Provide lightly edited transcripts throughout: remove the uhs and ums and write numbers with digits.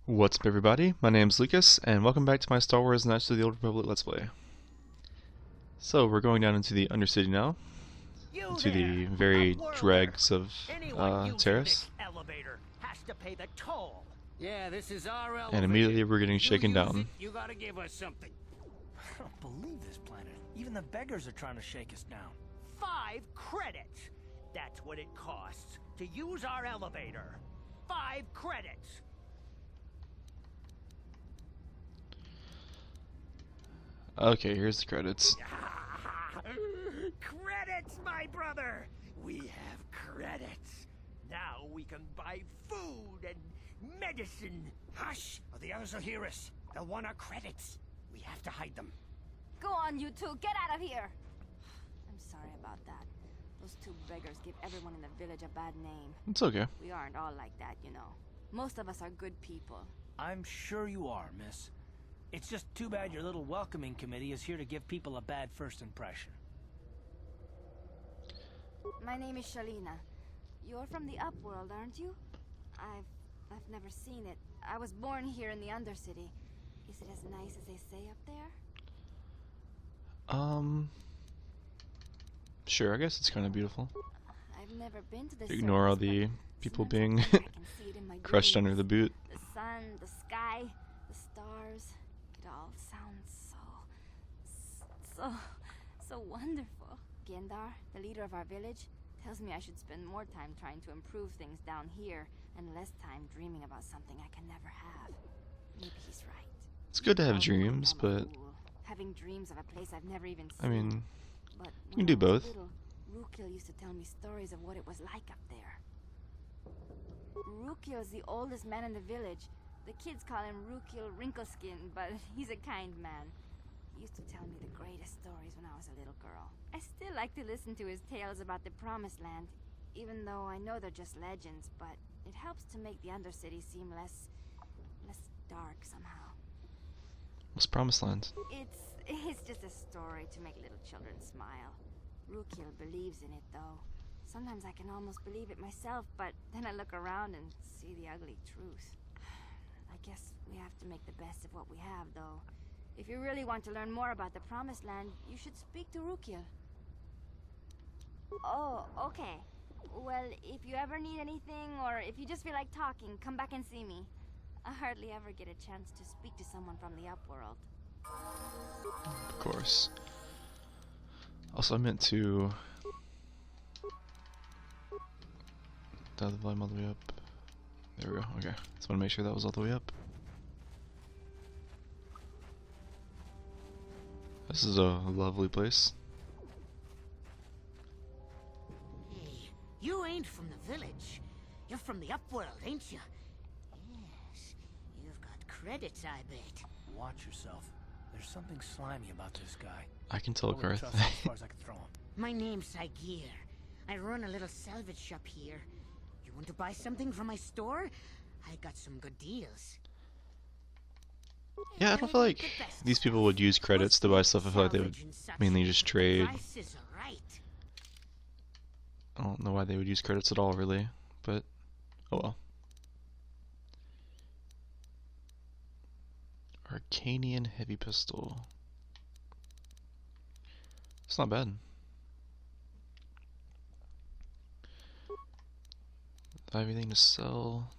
What's up everybody, my name's Lucas, and welcome back to my Star Wars Knights of the Old Republic Let's Play. So we're going down into the Undercity now, into the very dregs of Terrace, Elevator has to pay the toll. Yeah, this is our elevator. and immediately we're getting shaken down. You gotta give us something. I don't believe this planet. Even the beggars are trying to shake us down. 5 credits. That's what it costs to use our elevator. 5 credits. Okay, here's the credits. Credits, my brother! We have credits. Now we can buy food and medicine. Hush, or the others will hear us. They'll want our credits. We have to hide them. Go on, you two. Get out of here. I'm sorry about that. Those 2 beggars give everyone in the village a bad name. It's okay. We aren't all like that, you know. Most of us are good people. I'm sure you are, miss. It's just too bad your little welcoming committee is here to give people a bad first impression. My name is Shalina. You're from the Upworld, aren't you? I've never seen it. I was born here in the Undercity. Is it as nice as they say up there? Sure, I guess it's kind of beautiful. I've never been to this. Ignore all the people being crushed under the boot. The sun, the sky, the stars. It all sounds so wonderful. Gendar, the leader of our village, tells me I should spend more time trying to improve things down here and less time dreaming about something I can never have. Maybe he's right. It's good to have dreams, but having dreams of a place I've never even seen. I mean, but you can do both. Rukil used to tell me stories of what it was like up there. Rukil is the oldest man in the village. The kids call him Rukil Wrinkleskin, but he's a kind man. He used to tell me the greatest stories when I was a little girl. I still like to listen to his tales about the Promised Land, even though I know they're just legends, but it helps to make the Undercity seem less dark somehow. What's Promised Land? It's just a story to make little children smile. Rukil believes in it, though. Sometimes I can almost believe it myself, but then I look around and see the ugly truth. I guess we have to make the best of what we have, though. If you really want to learn more about the Promised Land, you should speak to Rukil. Oh, okay. Well, if you ever need anything, or if you just feel like talking, come back and see me. I hardly ever get a chance to speak to someone from the Upworld. Of course. Also, I meant to dial the volume all the way up. There we go. Okay. Just want to make sure that was all the way up. This is a lovely place. Hey, you ain't from the village. You're from the Upworld, ain't you? Yes, you've got credits, I bet. Watch yourself. There's something slimy about this guy. I can tell, Only Garth. trust him as far as I can throw him. My name's Saigir. I run a little salvage shop here. You want to buy something from my store? I got some good deals. Yeah, I don't feel like these people would use credits to buy stuff. I feel like they would mainly just trade. Price is right. I don't know why they would use credits at all, really, but oh well. Arcanian heavy pistol. It's not bad. Everything to sell.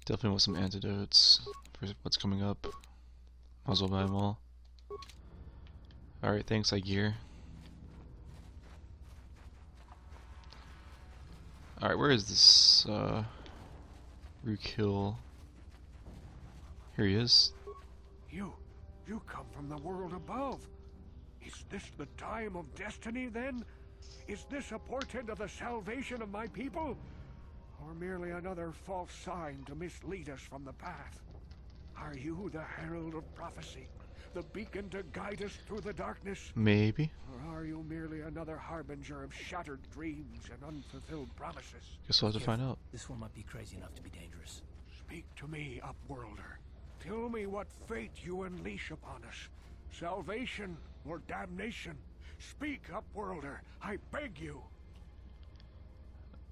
Definitely want some antidotes for what's coming up. Might as well buy them all. Alright, thanks, Gear. Alright, where is this, Rukil? Here he is. You come from the world above. Is this the time of destiny, then? Is this a portent of the salvation of my people? Or merely another false sign to mislead us from the path? Are you the herald of prophecy? The beacon to guide us through the darkness? Maybe. Or are you merely another harbinger of shattered dreams and unfulfilled promises? Guess we'll have to find out. This one might be crazy enough to be dangerous. Speak to me, Upworlder. Tell me what fate you unleash upon us. Salvation or damnation? Speak, Upworlder. I beg you.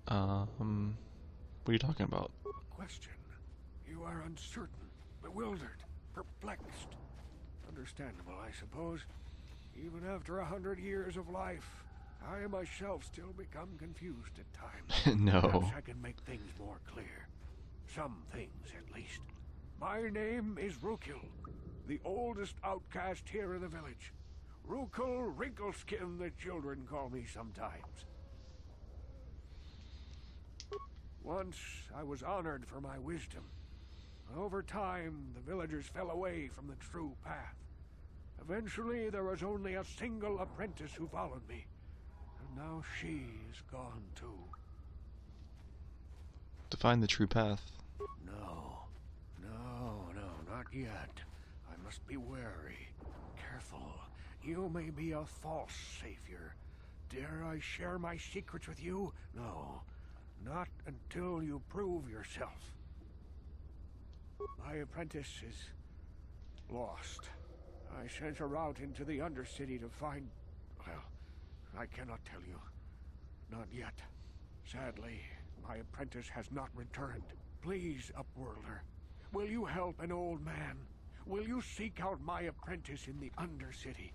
What are you talking about? Question. You are uncertain, bewildered, perplexed. Understandable, I suppose. Even after 100 years of life, I myself still become confused at times. No. Perhaps I can make things more clear. Some things, at least. My name is Rukil, the oldest outcast here in the village. Rukil Wrinkleskin, the children call me sometimes. Once, I was honored for my wisdom. Over time, the villagers fell away from the true path. Eventually, there was only a single apprentice who followed me. And now she is gone too. To find the true path. No, not yet. I must be wary, careful. You may be a false savior. Dare I share my secrets with you? No, not until you prove yourself. My apprentice is lost. I sent her out into the Undercity to find... Well, I cannot tell you. Not yet. Sadly, my apprentice has not returned. Please, Upworlder, will you help an old man? Will you seek out my apprentice in the Undercity?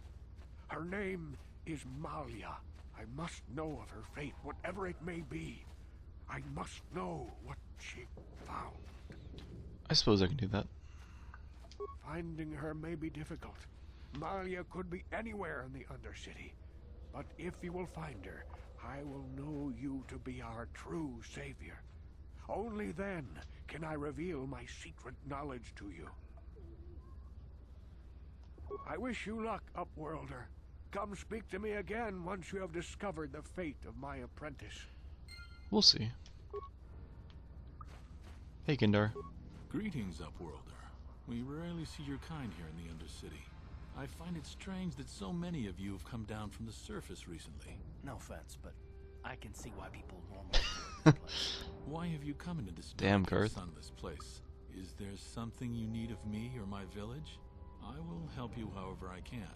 Her name is Malia. I must know of her fate, whatever it may be. I must know what she found. I suppose I can do that. Finding her may be difficult. Malia could be anywhere in the Undercity. But if you will find her, I will know you to be our true savior. Only then can I reveal my secret knowledge to you. I wish you luck, Upworlder. Come speak to me again once you have discovered the fate of my apprentice. We'll see. Hey, Gindar. Greetings, Upworlder. We rarely see your kind here in the Undercity. I find it strange that so many of you have come down from the surface recently. No offense, but I can see why people normally avoid this place. Why have you come into this Damn, dark and Garth. sunless place? Is there something you need of me or my village? I will help you however I can.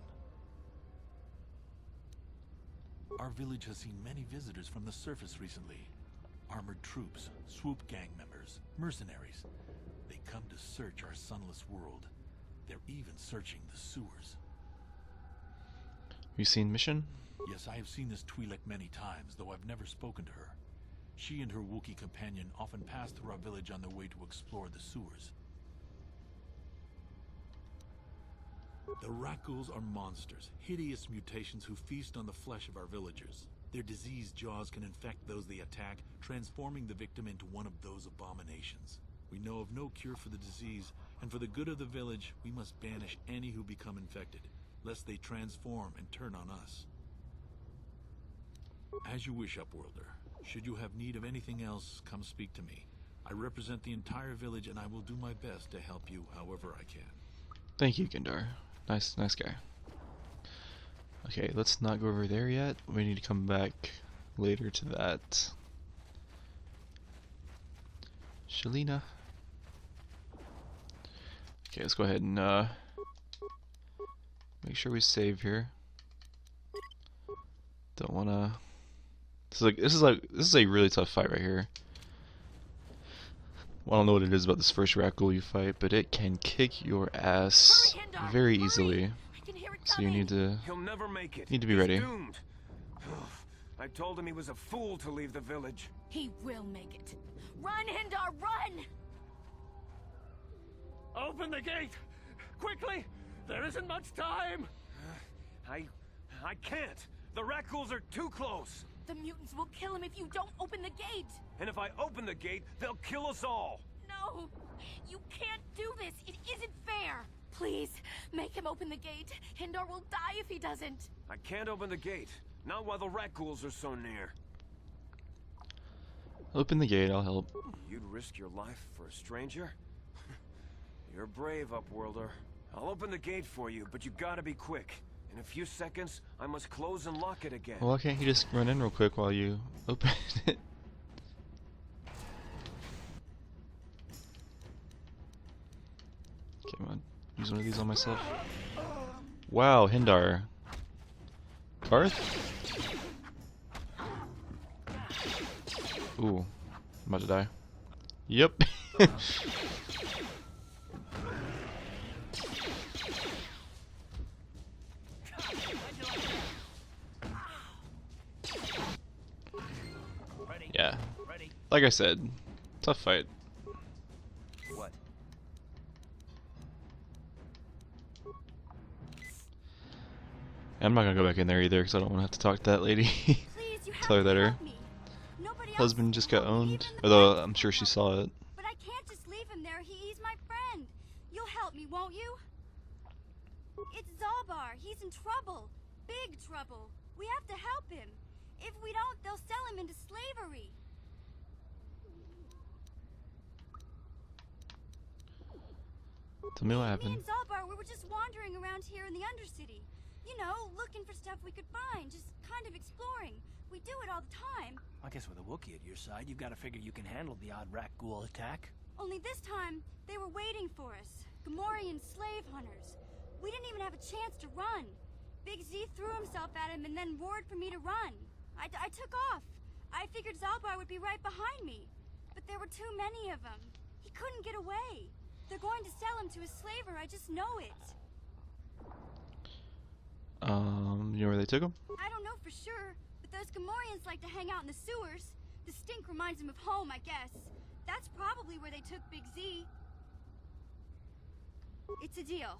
Our village has seen many visitors from the surface recently. Armored troops, swoop gang members, mercenaries. They come to search our sunless world. They're even searching the sewers. You seen Mission? Yes, I have seen this Twi'lek many times, though I've never spoken to her. She and her Wookiee companion often pass through our village on their way to explore the sewers. The Rakghouls are monsters, hideous mutations who feast on the flesh of our villagers. Their diseased jaws can infect those they attack, transforming the victim into one of those abominations. We know of no cure for the disease, and for the good of the village, we must banish any who become infected, lest they transform and turn on us. As you wish, Upworlder. Should you have need of anything else, come speak to me. I represent the entire village, and I will do my best to help you however I can. Thank you, Gindar. Nice guy. Okay, let's not go over there yet. We need to come back later to that. Shalina. Okay, let's go ahead and make sure we save here. Don't wanna. This is a really tough fight right here. Well, I don't know what it is about this first Rakghoul you fight, but it can kick your ass very easily. So you need to He'll never make it. be He's ready. Doomed. I told him he was a fool to leave the village. He will make it. Run, Hindar, run! Open the gate! Quickly! There isn't much time! I can't! The Rakghouls are too close! The mutants will kill him if you don't open the gate! And if I open the gate, they'll kill us all! No! You can't do this! It isn't fair! Please, make him open the gate. Hindar will die if he doesn't. I can't open the gate. Not while the Rakghouls are so near. Open the gate, I'll help. You'd risk your life for a stranger? You're brave, Upworlder. I'll open the gate for you, but you gotta be quick. In a few seconds, I must close and lock it again. Well, why can't you just run in real quick while you open it? Okay, I'm gonna use one of these on myself. Wow, Hindar. Garth? Ooh, I'm about to die. Yep. Yeah. Like I said, tough fight. What? I'm not gonna go back in there either because I don't want to have to talk to that lady. Please, you Tell her have that to her help me. Nobody else husband just got will, owned. even the Although friends I'm sure she saw it. But I can't just leave him there. He's my friend. You'll help me, won't you? It's Zalbar. He's in trouble. Big trouble. We have to help him. If we don't, they'll sell him into slavery. Tell me what Me happened. and Zalbar, we were just wandering around here in the Undercity. You know, looking for stuff we could find. Just kind of exploring. We do it all the time. I guess with a Wookiee at your side, you've got to figure you can handle the odd rat ghoul attack. Only this time, they were waiting for us. Gamorrean slave hunters. We didn't even have a chance to run. Big Z threw himself at him and then roared for me to run. I took off. I figured Zalbar would be right behind me. But there were too many of them. He couldn't get away. They're going to sell him to a slaver, I just know it. You know where they took him? I don't know for sure, but those Gamorreans like to hang out in the sewers. The stink reminds them of home, I guess. That's probably where they took Big Z. It's a deal.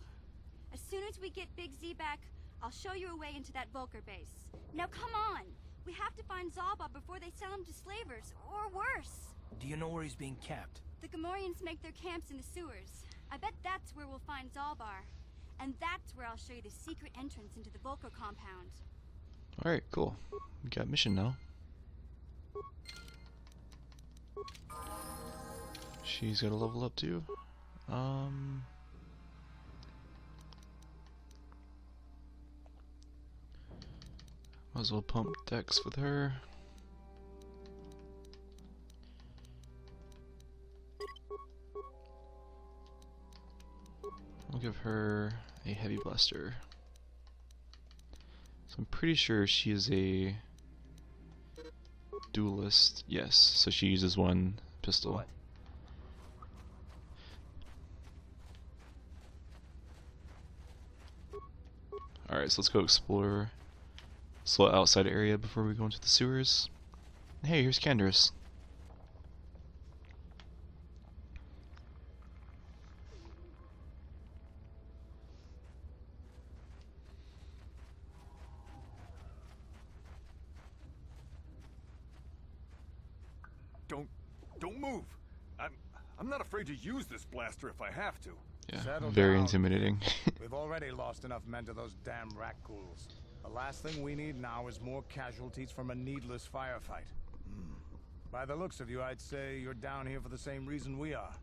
As soon as we get Big Z back, I'll show you a way into that Volker base. Now come on! We have to find Zalba before they sell him to slavers, or worse. Do you know where he's being kept? The Gamorreans make their camps in the sewers. I bet that's where we'll find Zalbar. And that's where I'll show you the secret entrance into the Volker compound. Alright, cool. We got mission now. She's got to level up too. Might as well pump Dex with her. I'll give her a heavy blaster. So I'm pretty sure she is a duelist. Yes, so she uses one pistol. What? Alright, so let's go explore this little outside area before we go into the sewers. Hey, here's Candace. Don't move. I'm not afraid to use this blaster if I have to. Yeah, Settle very down. intimidating. We've already lost enough men to those damn rat ghouls. The last thing we need now is more casualties from a needless firefight. By the looks of you, I'd say you're down here for the same reason we are.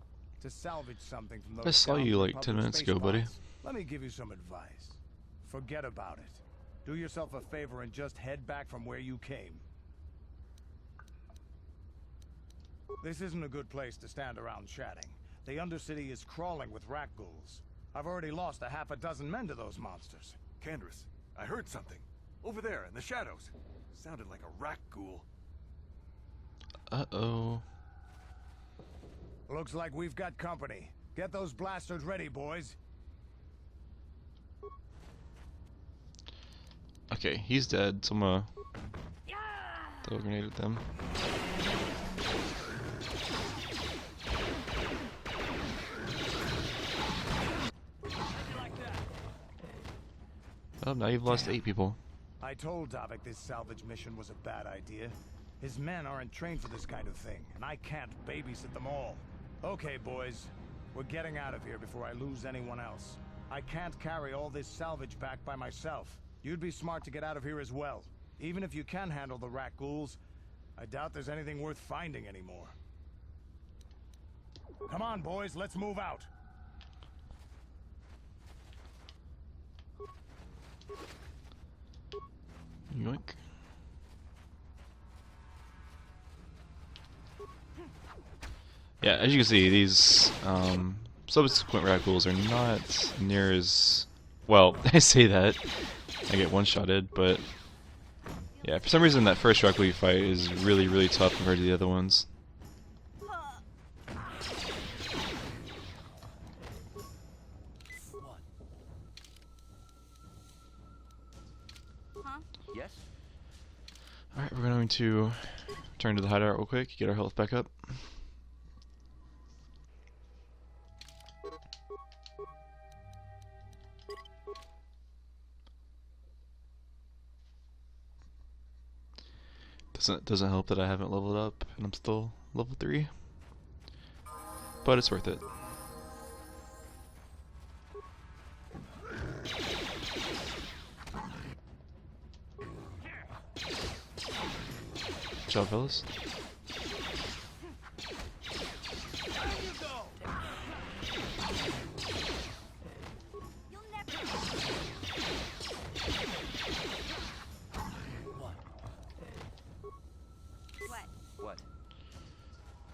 To salvage something from those I saw you like downed 10 minutes public ago, buddy. space pods. Let me give you some advice. Forget about it. Do yourself a favor and just head back from where you came. This isn't a good place to stand around chatting. The Undercity is crawling with rat ghouls. I've already lost a half a dozen men to those monsters. Candace, I heard something. Over there, in the shadows. Sounded like a rat ghoul. Uh-oh. Looks like we've got company. Get those blasters ready, boys. Okay, he's dead, so I'm gonna throw a grenade at them. Oh, now you've lost 8 people. I told Davik this salvage mission was a bad idea. His men aren't trained for this kind of thing, and I can't babysit them all. Okay, boys. We're getting out of here before I lose anyone else. I can't carry all this salvage back by myself. You'd be smart to get out of here as well. Even if you can handle the rat ghouls, I doubt there's anything worth finding anymore. Come on, boys, let's move out. Yoink. Yeah, as you can see, these subsequent raccoons are not near as well. I say that I get one-shotted, but yeah, for some reason that first raccoon you fight is really, really tough compared to the other ones. Yes? Alright, we're going to turn to the hideout real quick, get our health back up. Doesn't help that I haven't leveled up and I'm still level 3. But it's worth it. Good job, fellas.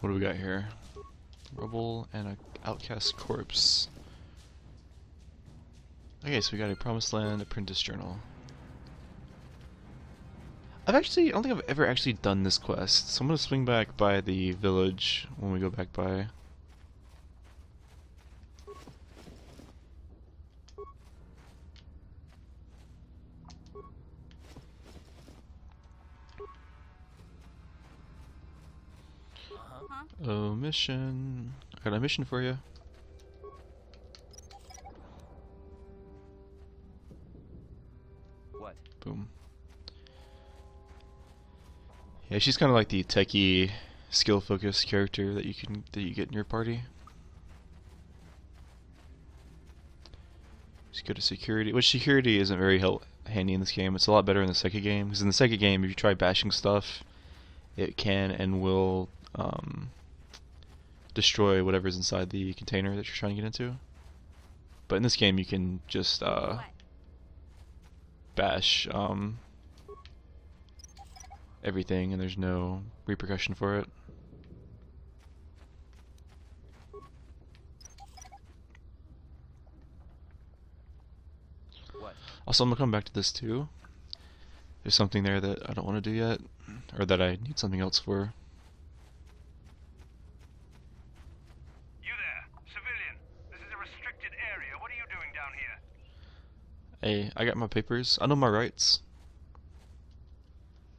What do we got here? Rubble and an outcast corpse. Okay, so we got a promised land, apprentice journal. I don't think I've ever actually done this quest, so I'm gonna swing back by the village when we go back by. Oh, mission. I got a mission for you. What? Boom. Yeah, she's kind of like the techie, skill-focused character that you get in your party. She's good at security, which security isn't very handy in this game. It's a lot better in the second game, because in the second game, if you try bashing stuff, it can and will destroy whatever's inside the container that you're trying to get into. But in this game, you can just bash everything, and there's no repercussion for it. What? Also, I'm gonna come back to this too. There's something there that I don't want to do yet, or that I need something else for. You there, civilian. This is a restricted area. What are you doing down here? Hey, I got my papers. I know my rights.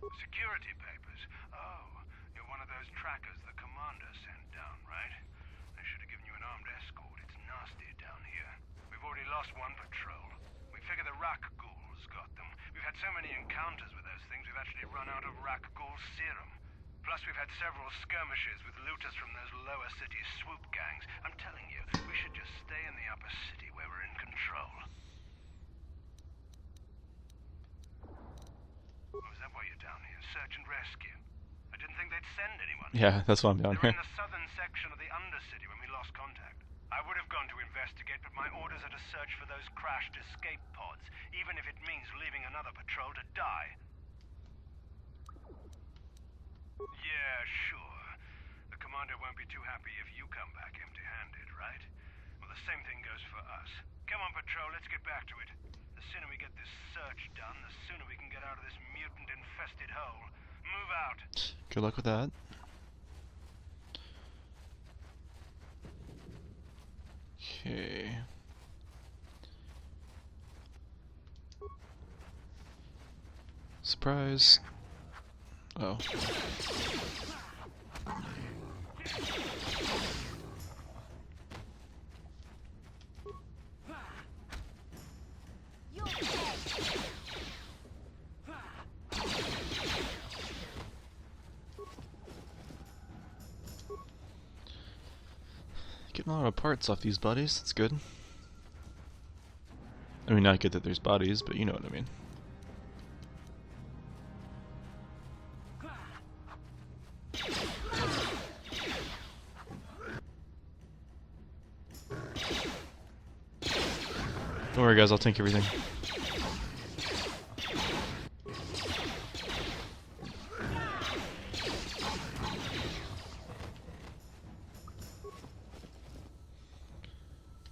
Security papers? Oh, you're one of those trackers the commander sent down, right? They should have given you an armed escort. It's nasty down here. We've already lost one patrol. We figure the Rak ghouls got them. We've had so many encounters with those things, we've actually run out of Rak ghoul serum. Plus, we've had several skirmishes with looters from those lower city swoop gangs. I'm telling you, we should just stay in the upper city where we're in control. Oh, is that why you're down here? Search and rescue? I didn't think they'd send anyone. Yeah, that's why I'm down They're here. in the southern section of the Undercity when we lost contact. I would have gone to investigate, but my orders are to search for those crashed escape pods, even if it means leaving another patrol to die. Yeah, sure. The commander won't be too happy if you come back empty-handed, right? Well, the same thing goes for us. Come on, patrol, let's get back to it. The sooner we get this search done, the sooner we can get out of this mutant-infested hole. Move out. Good luck with that. Okay. Surprise. Oh. Getting a lot of parts off these bodies, that's good. I mean, not good that there's bodies, but you know what I mean. Don't worry guys, I'll tank everything.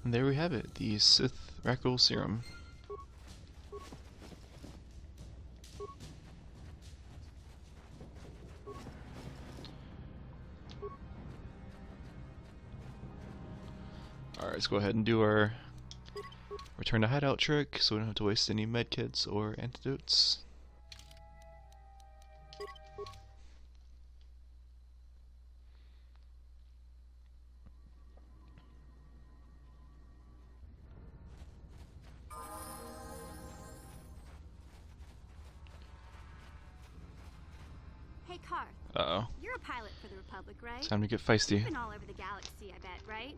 And there we have it, the Sith Rackle Serum. Alright, let's go ahead and do our return to hideout trick so we don't have to waste any medkits or antidotes. Hey, Carth. Uh-oh. You're a pilot for the Republic, right? Time to get feisty. You've been all over the galaxy, I bet, right?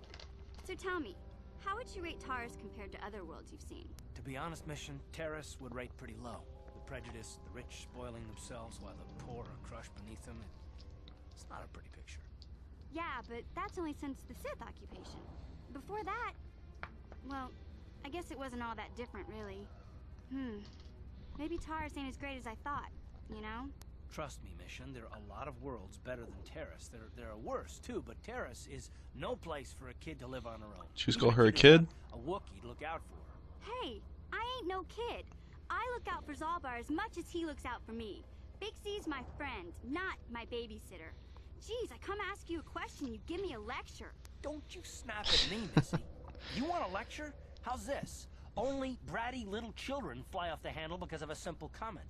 So tell me, how would you rate Taurus compared to other worlds you've seen? To be honest, Mission, Terrace would rate pretty low. The prejudice, the rich spoiling themselves while the poor are crushed beneath them. It's not a pretty picture. Yeah, but that's only since the Sith occupation. Before that, well, I guess it wasn't all that different, really. Maybe Taurus ain't as great as I thought, you know? Trust me, Mission, there are a lot of worlds better than Terrace. There are worse, too, but Terrace is no place for a kid to live on her own. Just call her a kid? A Wookiee to look out for her. Hey, I ain't no kid. I look out for Zalbar as much as he looks out for me. Big C's my friend, not my babysitter. Jeez, I come ask you a question, you give me a lecture. Don't you snap at me, Missy. You want a lecture? How's this? Only bratty little children fly off the handle because of a simple comment.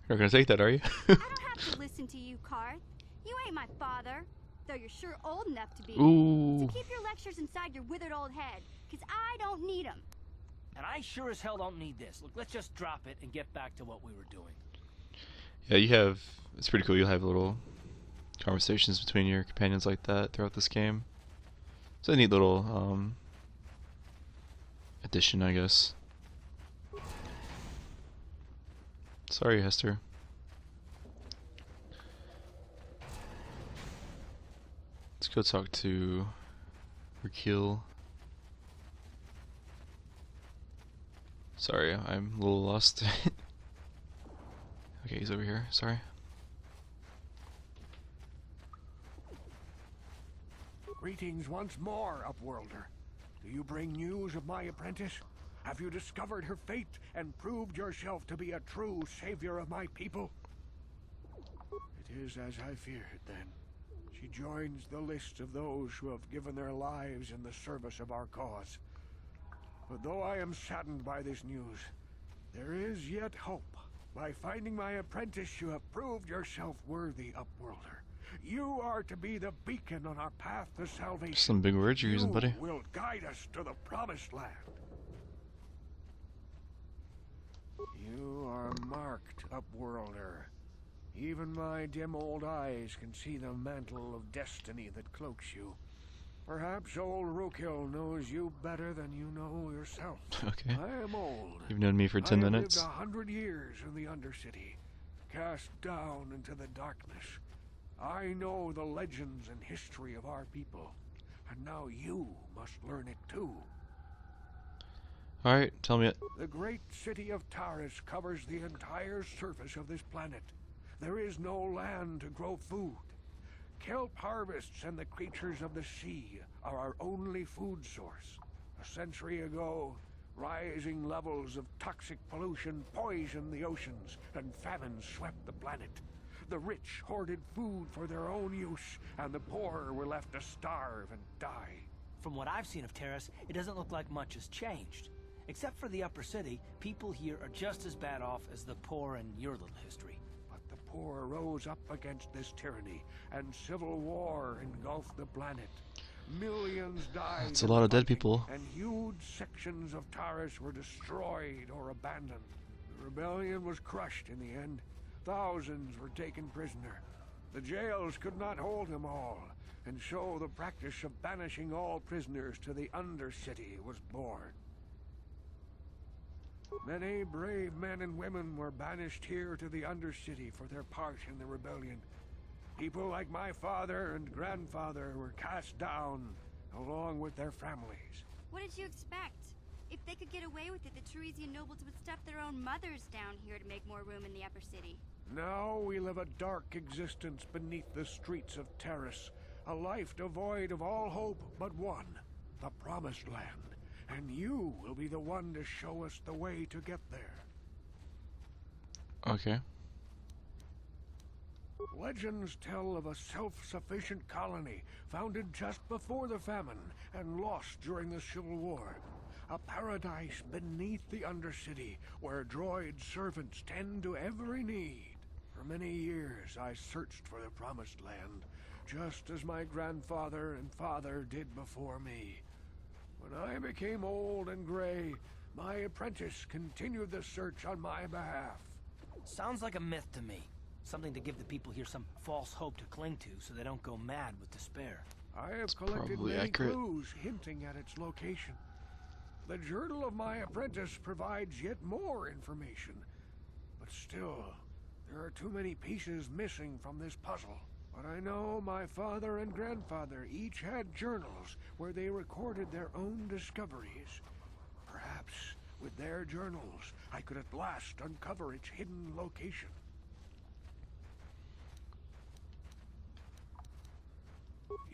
You're not gonna take that, are you? I don't have to listen to you, Carth. You ain't my father, though you're sure old enough to be. Ooh. So keep your lectures inside your withered old head, because I don't need them. And I sure as hell don't need this. Look, let's just drop it and get back to what we were doing. Yeah, you have, it's pretty cool, you'll have little conversations between your companions like that throughout this game. It's a neat little addition, I guess. Sorry, Hester. Let's go talk to Rakil. Sorry, I'm a little lost. Okay, he's over here. Sorry. Greetings once more, Upworlder. Do you bring news of my apprentice? Have you discovered her fate and proved yourself to be a true savior of my people? It is as I feared, then. She joins the list of those who have given their lives in the service of our cause. But though I am saddened by this news, there is yet hope. By finding my apprentice, you have proved yourself worthy, Upworlder. You are to be the beacon on our path to salvation. Some big words you're using, buddy. You will guide us to the promised land. You are marked, Upworlder. Even my dim old eyes can see the mantle of destiny that cloaks you. Perhaps old Rukil knows you better than you know yourself. Okay. I am old. You've known me for 10 minutes. I have lived 100 years in the Undercity, cast down into the darkness. I know the legends and history of our people, and now you must learn it too. Alright, tell me it. The great city of Taurus covers the entire surface of this planet. There is no land to grow food. Kelp harvests and the creatures of the sea are our only food source. A century ago, rising levels of toxic pollution poisoned the oceans, and famine swept the planet. The rich hoarded food for their own use, and the poor were left to starve and die. From what I've seen of Terrace, it doesn't look like much has changed. Except for the upper city, people here are just as bad off as the poor in your little history. But the poor rose up against this tyranny, and civil war engulfed the planet. Millions died. That's a lot of dead people. And huge sections of Taurus were destroyed or abandoned. The rebellion was crushed in the end. Thousands were taken prisoner. The jails could not hold them all, and so the practice of banishing all prisoners to the Undercity was born. Many brave men and women were banished here to the Undercity for their part in the rebellion. People like my father and grandfather were cast down, along with their families. What did you expect? If they could get away with it, the Teresian nobles would stuff their own mothers down here to make more room in the upper city. Now we live a dark existence beneath the streets of Terrace, A life devoid of all hope but one, the Promised Land. And you will be the one to show us the way to get there. Okay. Legends tell of a self-sufficient colony founded just before the famine and lost during the Civil War. A paradise beneath the Undercity where droid servants tend to every need. For many years I searched for the Promised Land, just as my grandfather and father did before me. When I became old and gray, my apprentice continued the search on my behalf. Sounds like a myth to me. Something to give the people here some false hope to cling to so they don't go mad with despair. I have collected probably many accurate. clues hinting at its location. The journal of my apprentice provides yet more information. But still, there are too many pieces missing from this puzzle. But I know my father and grandfather each had journals where they recorded their own discoveries. Perhaps with their journals, I could at last uncover its hidden location.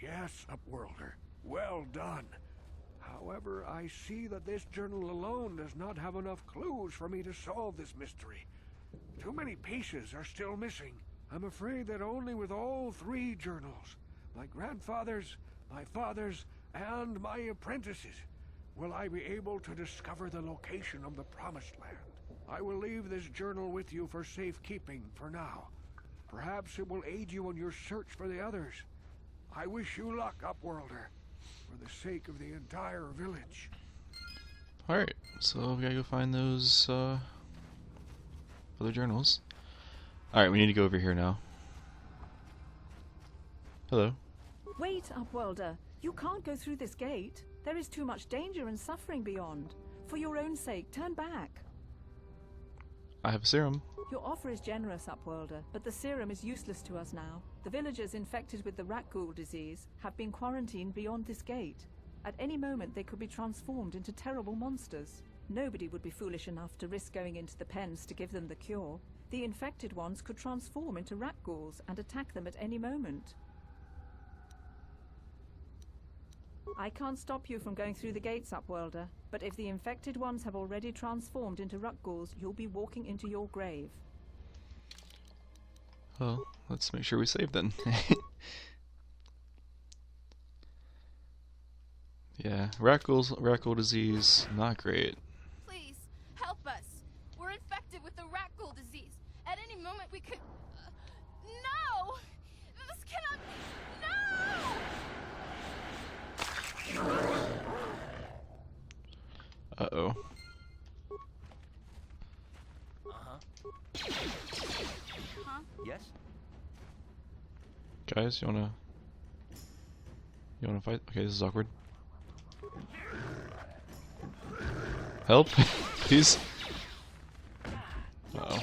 Yes, Upworlder. Well done. However, I see that this journal alone does not have enough clues for me to solve this mystery. Too many pieces are still missing. I'm afraid that only with all three journals, my grandfather's, my father's, and my apprentice's, will I be able to discover the location of the Promised Land. I will leave this journal with you for safekeeping for now. Perhaps it will aid you in your search for the others. I wish you luck, Upworlder, for the sake of the entire village. Alright, so we gotta go find those other journals. Alright, we need to go over here now. Hello. Wait, Upworlder. You can't go through this gate. There is too much danger and suffering beyond. For your own sake, turn back. I have a serum. Your offer is generous, Upworlder, but the serum is useless to us now. The villagers infected with the rat ghoul disease have been quarantined beyond this gate. At any moment they could be transformed into terrible monsters. Nobody would be foolish enough to risk going into the pens to give them the cure. The infected ones could transform into rat ghouls and attack them at any moment. I can't stop you from going through the gates, Upworlder, but if the infected ones have already transformed into rat ghouls, you'll be walking into your grave. Well, let's make sure we save then. Yeah, rat ghoul disease, not great. Please, help us. We're infected with the rat ghoul disease. At any moment we could... no! This cannot... no! Uh-oh. Uh-huh. Huh? Yes? Guys, you wanna fight? Okay, this is awkward. Help, please. Uh-oh.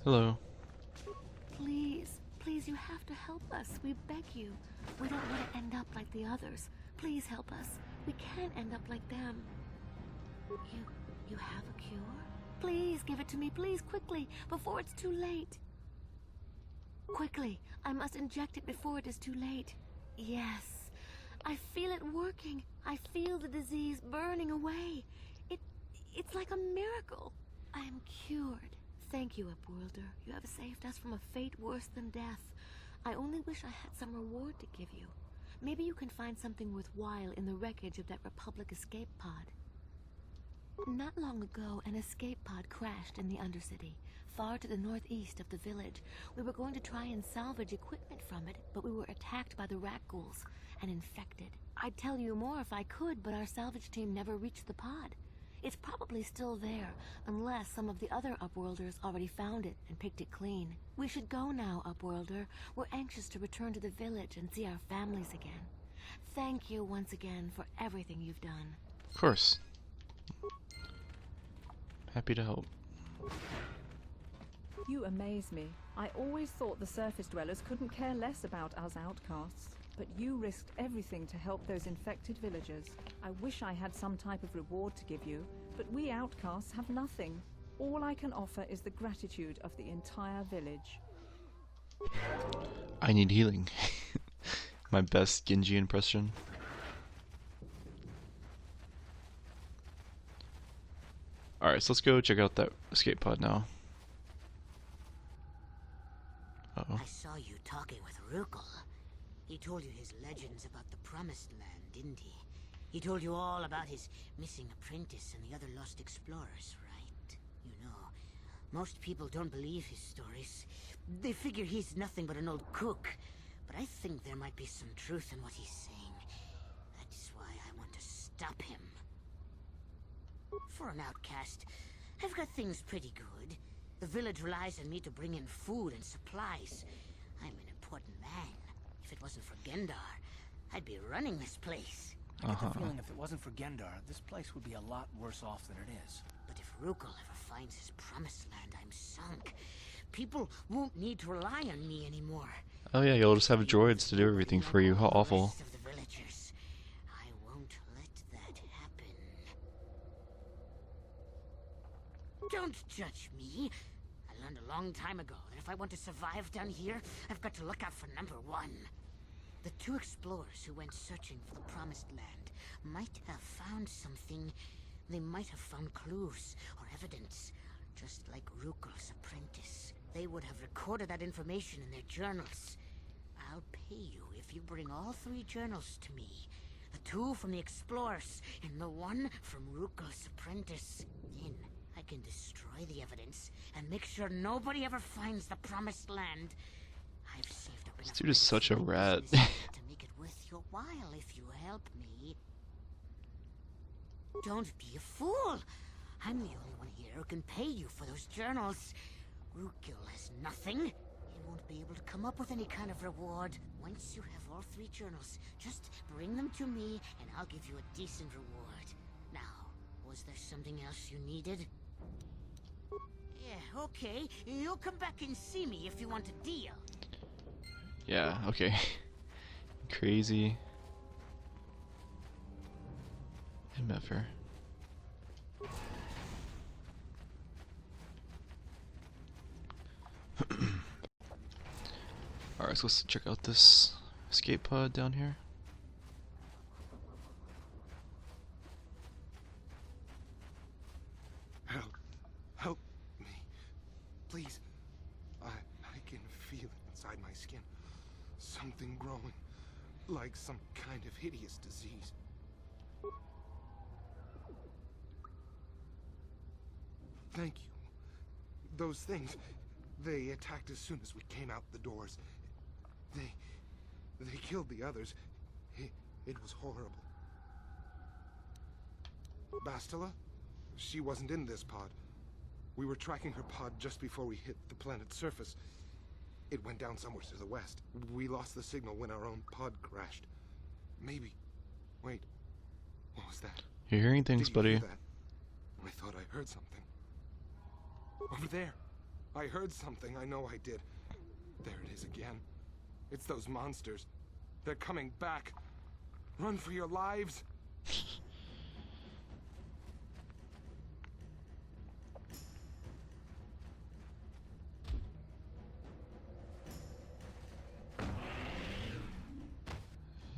Hello. Please, you have to help us. We beg you. We don't want to end up like the others. Please help us. We can't end up like them. You have a cure? Please give it to me, please, quickly, before it's too late. Quickly, I must inject it before it is too late. Yes, I feel it working. I feel the disease burning away. It's like a miracle. I am cured. Thank you, Upworlder. You have saved us from a fate worse than death. I only wish I had some reward to give you. Maybe you can find something worthwhile in the wreckage of that Republic escape pod. Not long ago, an escape pod crashed in the Undercity, far to the northeast of the village. We were going to try and salvage equipment from it, but we were attacked by the rat ghouls and infected. I'd tell you more if I could, but our salvage team never reached the pod. It's probably still there, unless some of the other Upworlders already found it and picked it clean. We should go now, Upworlder. We're anxious to return to the village and see our families again. Thank you once again for everything you've done. Of course. Happy to help. You amaze me. I always thought the surface dwellers couldn't care less about us outcasts. But you risked everything to help those infected villagers. I wish I had some type of reward to give you, but we outcasts have nothing. All I can offer is the gratitude of the entire village. I need healing. My best Genji impression. Alright, so let's go check out that escape pod now. Uh-oh. I saw you talking with Rukel. He told you his legends about the Promised Land, didn't he? He told you all about his missing apprentice and the other lost explorers, right? You know, most people don't believe his stories. They figure he's nothing but an old cook. But I think there might be some truth in what he's saying. That's why I want to stop him. For an outcast, I've got things pretty good. The village relies on me to bring in food and supplies. I'm an important man. If it wasn't for Gendar, I'd be running this place. I get the feeling if it wasn't for Gendar, this place would be a lot worse off than it is. But if Rukel ever finds his Promised Land, I'm sunk. People won't need to rely on me anymore. Oh yeah, you'll just have droids to do everything for you. How awful. Of the villagers. I won't let that happen. Don't judge me. I learned a long time ago that if I want to survive down here, I've got to look out for number one. The two explorers who went searching for the Promised Land might have found something. They might have found clues or evidence, just like Rukel's apprentice. They would have recorded that information in their journals. I'll pay you if you bring all three journals to me. The two from the explorers and the one from Rukel's apprentice. Then I can destroy the evidence and make sure nobody ever finds the Promised Land. I've saved up enough. This dude is such a rat. To make it worth your while if you help me. Don't be a fool. I'm the only one here who can pay you for those journals. Rukel has nothing. He won't be able to come up with any kind of reward. Once you have all three journals, just bring them to me and I'll give you a decent reward. Now, was there something else you needed? Yeah, okay. You'll come back and see me if you want a deal. Yeah, okay. Crazy. MFer. Alright, so let's check out this escape pod down here. Help me. Please. I can feel it inside my skin. Something growing. Like some kind of hideous disease. Thank you. Those things, they attacked as soon as we came out the doors. They killed the others. It was horrible. Bastila? She wasn't in this pod. We were tracking her pod just before we hit the planet's surface. It went down somewhere to the west. We lost the signal when our own pod crashed. Maybe. Wait. What was that? You're hearing things, Did you buddy. hear that? I thought I heard something. Over there. I heard something. I know I did. There it is again. It's those monsters. They're coming back. Run for your lives.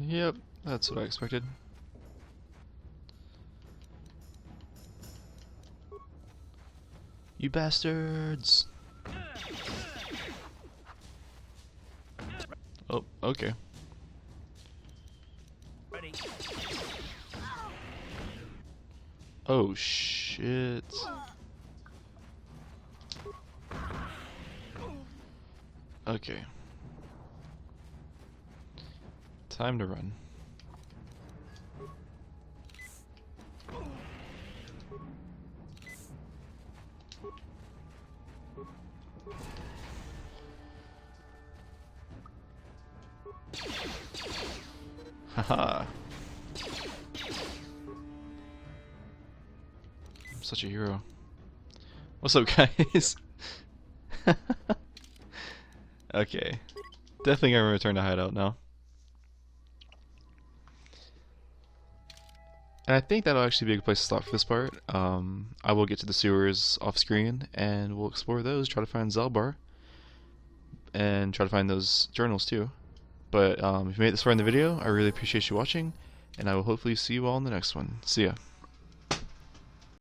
Yep, that's what I expected. You bastards! Oh, okay. Ready. Oh shit. Okay. Time to run. Haha. I'm such a hero. What's up, guys? Okay. Definitely gonna return to hideout now. And I think that'll actually be a good place to stop for this part. I will get to the sewers off screen, and we'll explore those, try to find Zelbar, and try to find those journals too. But if you made it this far in the video, I really appreciate you watching, and I will hopefully see you all in the next one. See ya.